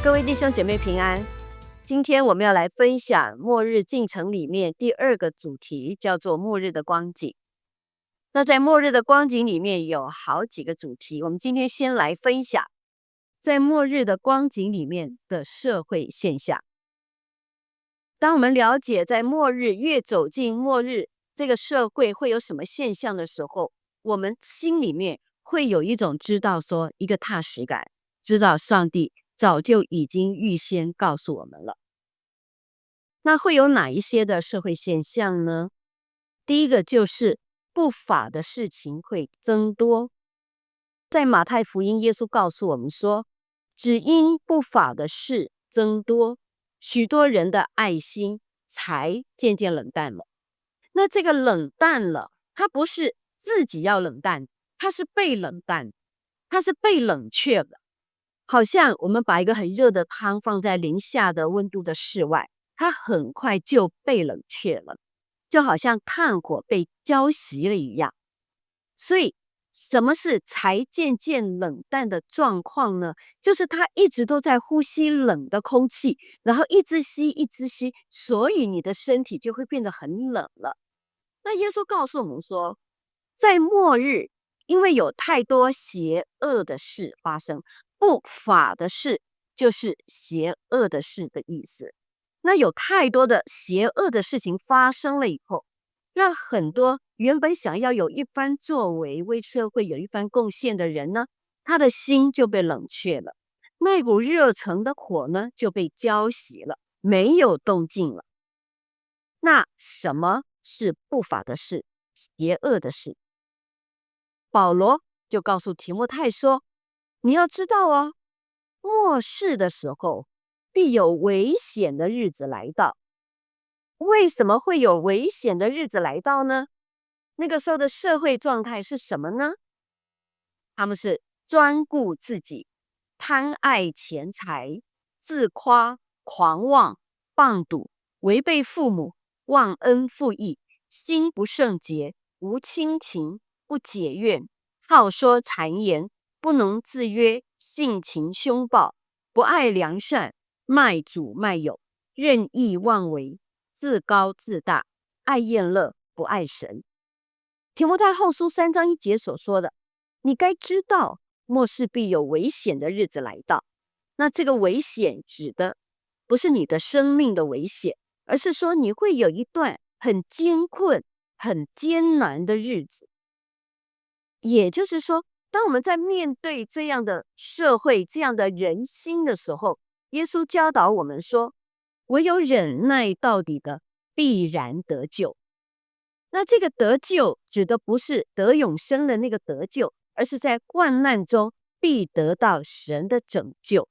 各位弟兄姐妹平安。今天我们要来分享末日进程里面第二个主题，叫做末日的光景。那在末日的光景里面有好几个主题，我们今天先来分享在末日的光景里面的社会现象。当我们了解在末日越走进末日这个社会会有什么现象的时候，我们心里面会有一种知道说一个踏实感，知道上帝早就已经预先告诉我们了。那会有哪一些的社会现象呢？第一个就是不法的事情会增多。在马太福音，耶稣告诉我们说，只因不法的事增多，许多人的爱心才渐渐冷淡了。那这个冷淡了，它不是自己要冷淡，它是被冷淡，它是被冷却了。好像我们把一个很热的汤放在零下的温度的室外，它很快就被冷却了，就好像炭火被浇熄了一样。所以什么是才渐渐冷淡的状况呢？就是他一直都在呼吸冷的空气，然后一直吸一直吸，所以你的身体就会变得很冷了。那耶稣告诉我们说，在末日，因为有太多邪恶的事发生，不法的事就是邪恶的事的意思。那有太多的邪恶的事情发生了以后，让很多原本想要有一番作为、为社会有一番贡献的人呢，他的心就被冷却了，那股热诚的火呢就被浇熄了，没有动静了。那什么是不法的事、邪恶的事？保罗就告诉提摩太说，你要知道哦，末世的时候必有危险的日子来到。为什么会有危险的日子来到呢？那个时候的社会状态是什么呢？他们是专顾自己，贪爱钱财，自夸、狂妄、放赌，违背父母，忘恩负义，心不圣洁，无亲情，不解怨，好说谗言，不能自约，性情凶暴，不爱良善，卖主卖友，任意妄为，自高自大，爱厌乐，不爱神。提摩太后书3章1节所说的，你该知道末世必有危险的日子来到。那这个危险指的不是你的生命的危险，而是说你会有一段很艰困、很艰难的日子。也就是说，当我们在面对这样的社会、这样的人心的时候，耶稣教导我们说，唯有忍耐到底的，必然得救。那这个得救指的不是得永生的那个得救，而是在患难中必得到神的拯救。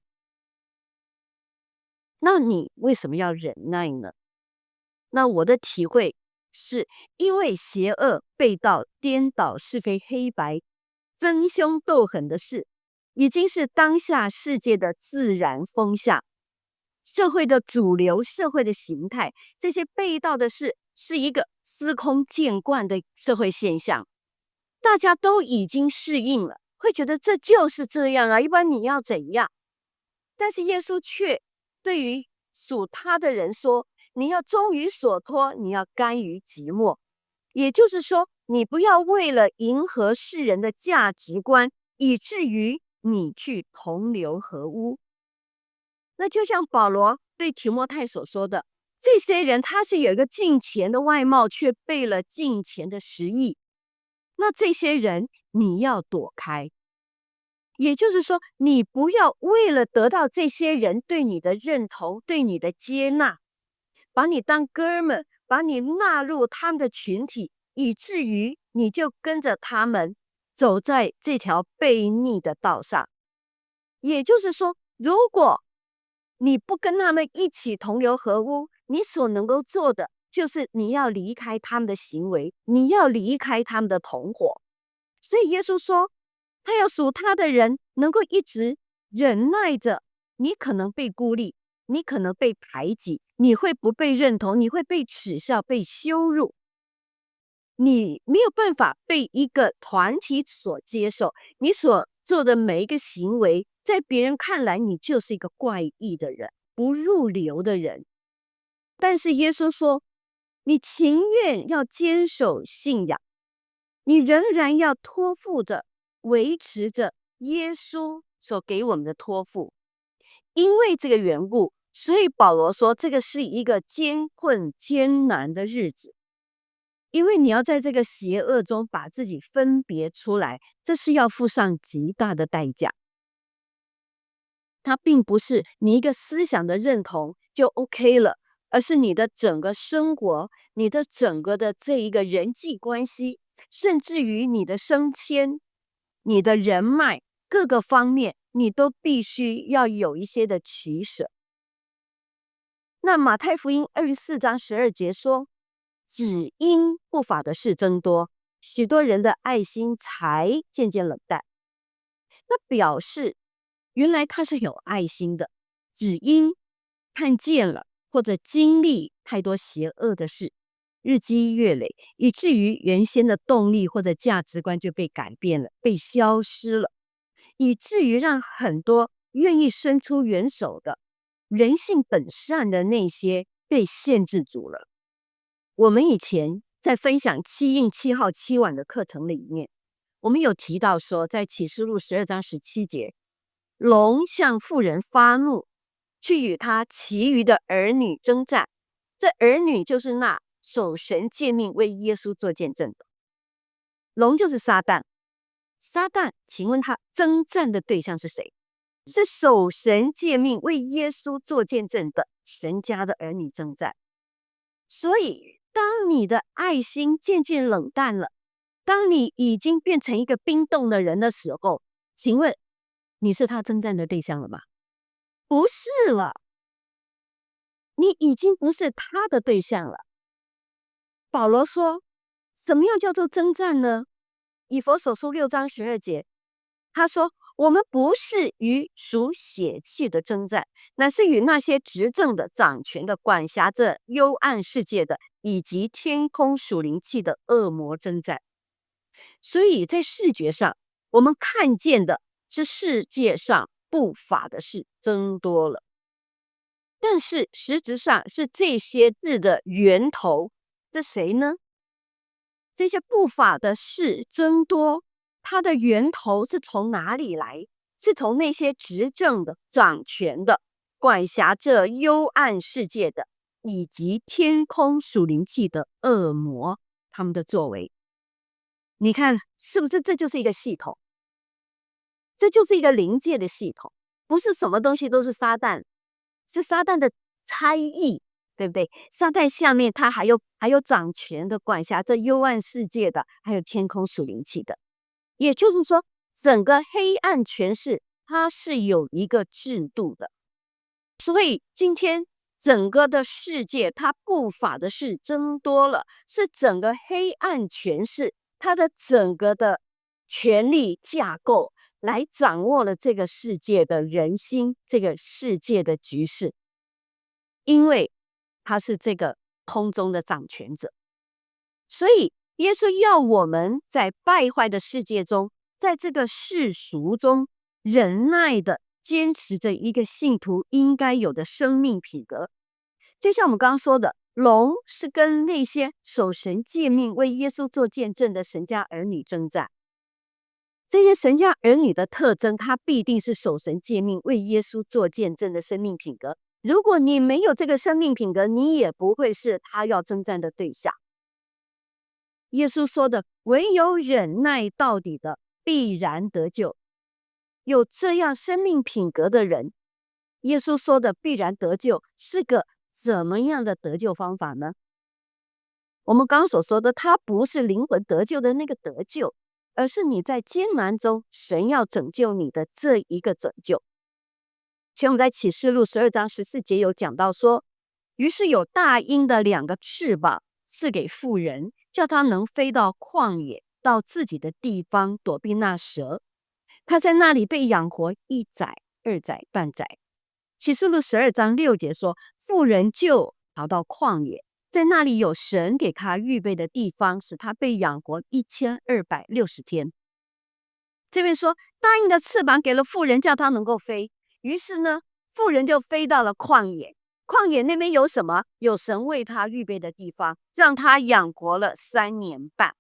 那你为什么要忍耐呢？那我的体会是，因为邪恶、背道、颠倒是非黑白、争凶斗狠的事，已经是当下世界的自然风向，社会的主流、社会的形态。这些背道的事是一个司空见惯的社会现象，大家都已经适应了，会觉得这就是这样啊，一般你要怎样？但是耶稣却对于属他的人说，你要忠于所托，你要甘于寂寞。也就是说，你不要为了迎合世人的价值观，以至于你去同流合污。那就像保罗对提摩太所说的，这些人他是有一个敬虔的外貌，却背了敬虔的实意。那这些人你要躲开。也就是说，你不要为了得到这些人对你的认同、对你的接纳，把你当哥们，把你纳入他们的群体，以至于你就跟着他们走在这条悖逆的道上。也就是说，如果你不跟他们一起同流合污，你所能够做的就是你要离开他们的行为，你要离开他们的同伙。所以耶稣说，他要属他的人能够一直忍耐着，你可能被孤立，你可能被排挤，你会不被认同，你会被耻笑、被羞辱，你没有办法被一个团体所接受，你所做的每一个行为，在别人看来你就是一个怪异的人，不入流的人。但是耶稣说，你情愿要坚守信仰，你仍然要托付着维持着耶稣所给我们的托付。因为这个缘故，所以保罗说这个是一个艰困艰难的日子，因为你要在这个邪恶中把自己分别出来，这是要付上极大的代价。它并不是你一个思想的认同就 OK 了，而是你的整个生活，你的整个的这一个人际关系，甚至于你的升迁，你的人脉，各个方面你都必须要有一些的取舍。那马太福音24章12节说，只因不法的事增多，许多人的爱心才渐渐冷淡。那表示原来他是有爱心的，只因看见了或者经历太多邪恶的事，日积月累，以至于原先的动力或者价值观就被改变了，被消失了，以至于让很多愿意伸出援手的人性本善的那些被限制住了。我们以前在分享7印7号7碗的课程里面，我们有提到说，在启示录12章17节，龙向妇人发怒，去与他其余的儿女征战。这儿女就是那守神诫命为耶稣做见证的。龙就是撒旦。撒旦，请问他征战的对象是谁？是守神诫命为耶稣做见证的神家的儿女征战。所以当你的爱心渐渐冷淡了，当你已经变成一个冰冻的人的时候，请问你是他征战的对象了吗？不是了，你已经不是他的对象了。保罗说，什么样叫做征战呢？以弗所书6章12节，他说，我们不是与属血气的征战，乃是与那些执政的、掌权的、管辖着幽暗世界的，以及天空属灵气的恶魔征战。所以在视觉上，我们看见的是世界上不法的事增多了，但是实质上是这些字的源头是谁呢？这些不法的事增多，它的源头是从哪里来？是从那些执政的、掌权的、管辖着幽暗世界的，以及天空属灵气的恶魔他们的作为。你看是不是这就是一个系统？这就是一个灵界的系统，不是什么东西都是撒旦，是撒旦的差役，对不对？撒旦下面他还有掌权的、管辖这幽暗世界的，还有天空属灵气的。也就是说，整个黑暗权势它是有一个制度的。所以今天整个的世界它不法的事增多了，是整个黑暗权势它的整个的权力架构来掌握了这个世界的人心，这个世界的局势，因为他是这个空中的掌权者。所以耶稣要我们在败坏的世界中，在这个世俗中忍耐的坚持着一个信徒应该有的生命品格。就像我们刚刚说的，龙是跟那些守神诫命为耶稣做见证的神家儿女征战。这些神家儿女的特征，他必定是守神诫命为耶稣做见证的生命品格。如果你没有这个生命品格，你也不会是他要征战的对象。耶稣说的，唯有忍耐到底的，必然得救。有这样生命品格的人，耶稣说的必然得救，是个怎么样的得救方法呢？我们刚刚所说的，他不是灵魂得救的那个得救，而是你在艰难中，神要拯救你的这一个拯救。前我们在启示录12章14节有讲到说，于是有大鹰的2个翅膀赐给妇人，叫他能飞到旷野，到自己的地方躲避那蛇。他在那里被养活1载、2载、半载。启示录12章6节说，妇人就逃到旷野，在那里有神给他预备的地方，使他被养活1260天。这边说答应的翅膀给了妇人，叫她能够飞。于是呢，妇人就飞到了旷野。旷野那边有什么？有神为她预备的地方，让她养活了3年半。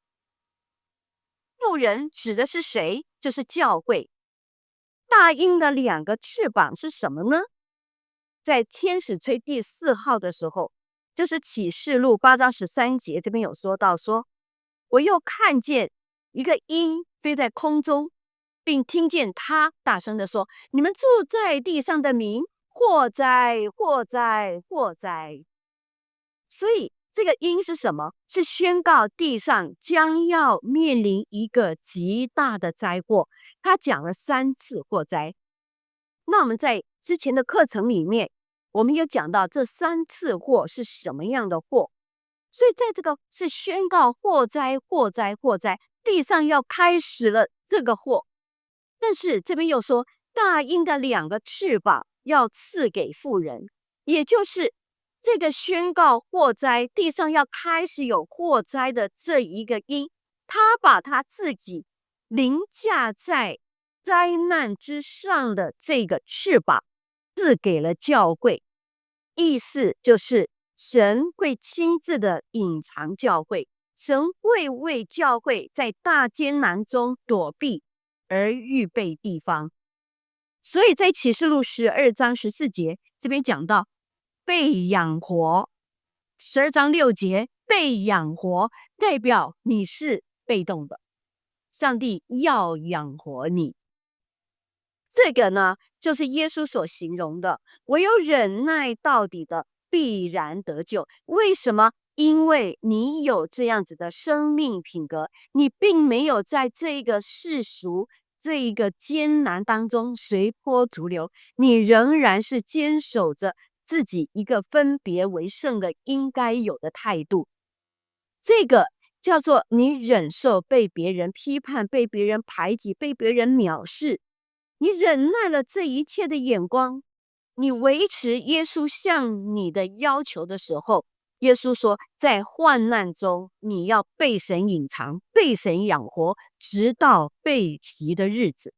妇人指的是谁？就是教会。大鹰的2个翅膀是什么呢？在天使吹第4号的时候，就是启示录8章13节，这边有说到说，我又看见一个鹰飞在空中，并听见他大声的说，你们住在地上的民，祸哉祸哉祸哉。所以这个鹰是什么？是宣告地上将要面临一个极大的灾祸。他讲了3次祸灾。那我们在之前的课程里面，我们有讲到这3次祸是什么样的祸。所以在这个是宣告祸灾祸灾祸灾，地上要开始了这个祸。但是这边又说大鹰的2个翅膀要赐给妇人，也就是这个宣告祸灾，地上要开始有祸灾的这一个鹰，他把他自己凌驾在灾难之上的这个翅膀赐给了教会。意思就是神会亲自的隐藏教会，神会为教会在大艰难中躲避而预备地方。所以在启示录12章14节这边讲到被养活，12章6节被养活代表你是被动的，上帝要养活你。这个呢，就是耶稣所形容的，唯有忍耐到底的必然得救。为什么？因为你有这样子的生命品格，你并没有在这个世俗这一个艰难当中随波逐流，你仍然是坚守着自己一个分别为圣的应该有的态度。这个叫做你忍受被别人批判，被别人排挤，被别人藐视，你忍耐了这一切的眼光，你维持耶稣向你的要求的时候，耶稣说在患难中你要被神隐藏，被神养活，直到被提的日子。